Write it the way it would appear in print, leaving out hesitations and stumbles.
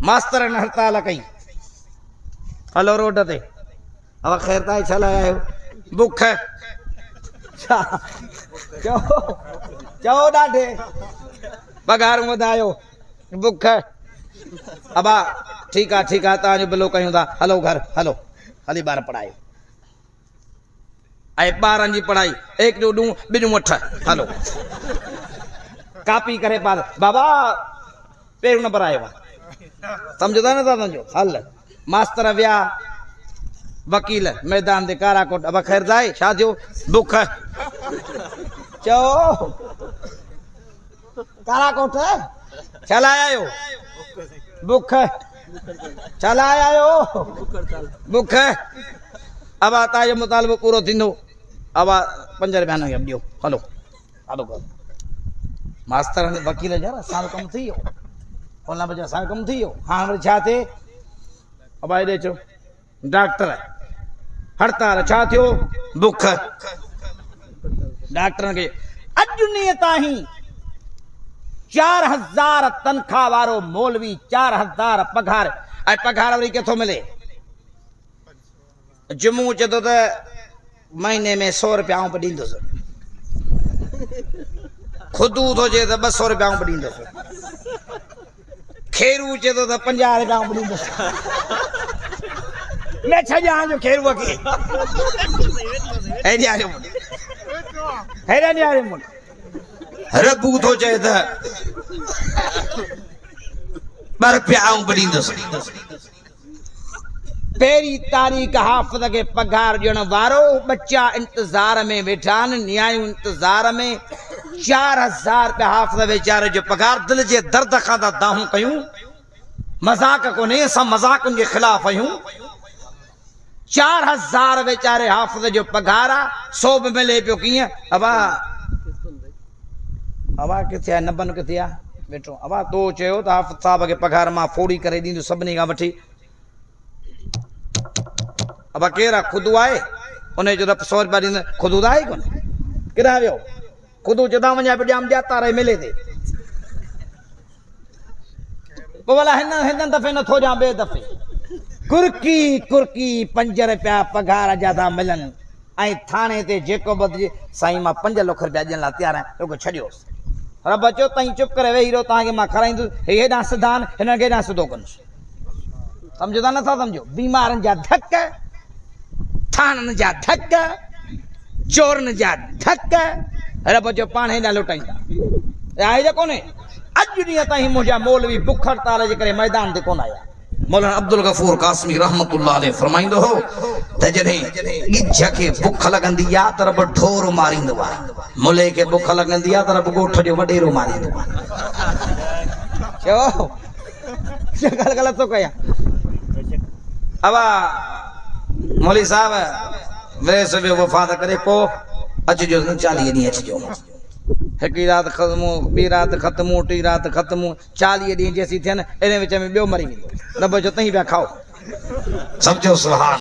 मास्तर ने हड़ताल कई हलो रोड ते अब खैर ताई छला आयो बुख है चो चो डाढे पगार वधायो बुख है अब ठीक है तव्हांजो भलो कयूं था हलो घर हलो हली ॿार पढ़ायो ऐं ॿारनि जी पढ़ाई एक जो ॾूं ॿिजूं अठ हलो कापी करे पास बाबा पहिरियों नंबर आयो आहे सम्झो था न तव्हांजो हल मास्तर विया वकील मैदान ते काराकोट अब ख़ैर दाई छा थियो बुख चओ काराकोट छा लाइ आयो बुख छा लाइ आयो बुख अब तव्हांजो मुतालबो पूरो थींदो अब 5 रुपया न ॾियो हलो हलो मास्तर ने वकील जा असांजो कमु थी वियो हुन बजे असांजो कमु थी वियो हाणे वरी छा थिए अब हेॾे चओ डॉक्टर हड़ताल छा थियो बुख डॉक्टर खे अॼु ॾींहं ताईं 4000 तनख़्वाह वारो मौलवी 4000 पघार ऐं पघार वरी किथों मिले जुमू चए थो त महीने में 100 रुपया आउं ॾींदुसि खुदू थो चए त 200 रुपया आउं ॾींदुसि खेरू चए थो त 50 रुपया आउं ॾींदुसि मैं छॼां जो खेरूअ खे हेॾे मुंड रबू थो चए त 2 रुपया आउं ॾींदुसि पहली तारीख हाफ़िज़ के पगार ॾियण वारो बच्चा इंतजार में वेठा आहिनि न्यायूं इंतजार में 4000 रुपया हाफ़िज़ वेचारे जो पगार दिल जे दर्द खां था दाहूं कयूं मज़ाक कोन्हे असां मज़ाकनि जे ख़िलाफ़ आहियूं 4000 वेचारे हाफ़िज़ जो पगार आहे 100 बि मिले पियो कीअं अवा किथे आहे नबन किथे आहे वेठो अवा तो चयो त हाफ़िज़ साहब खे पगार मां फोड़ी करे ॾींदुसि सभिनी खां वठी अब केरु आहे खुदू आहे उन जो 100 रुपया ॾींदुसि खुदू त आहे कोन किथां वियो खुदू चवंदा वञा पियो ॼाम ॼाता रहे मिले ते पोइ भला हिन दफ़े नथो ॼां ॿिए दफ़े कुर्की 5 रुपया पगार जा था मिलनि ऐं थाणे ते जेको बदिजे साईं मां 5 लख रुपया ॾियण लाइ तयारु आहियां तोखे छॾियोसि रब चयो तई चुप करे वेही रहो तव्हांखे मां खाराईंदुसि हेॾां सिधा आहिनि हिन खे हेॾां सिधो कंदुसि सम्झो था नथा सम्झो बीमारनि जा धक थाननि जा धक चोरनि जा धक रब चयो पाण हेॾां लुटाईंदा आहे जा कोन्हे अॼु ॾींहं ताईं मुंहिंजा मौलवी बुख हड़ताल जे करे मैदान ते कोन आया मौलाना अब्दुल गफूर कासमी रहमतुल्लाह अलैह फरमाईंदो हो त जॾहिं ॻिझ खे बुख लॻंदी आहे त रब ढोर मारींदो आहे मुले खे बुख लॻंदी आहे त रब ॻोठ जो वॾेरो मारींदो आहे चओ ॻाल्हि ग़लति थो कयां अब मौली साहब वेस वियो वफ़ात करे पोइ अचिजो 40 ॾींहं अचिजो हिकिड़ी राति ख़त्मु ॿी राति ख़त्मु टी राति ख़त्मु 40 ॾींहं जेसीं थियनि इन विच में ॿियो मरी वेंदो रब जो तई पिया खाओ सम्झो सुभान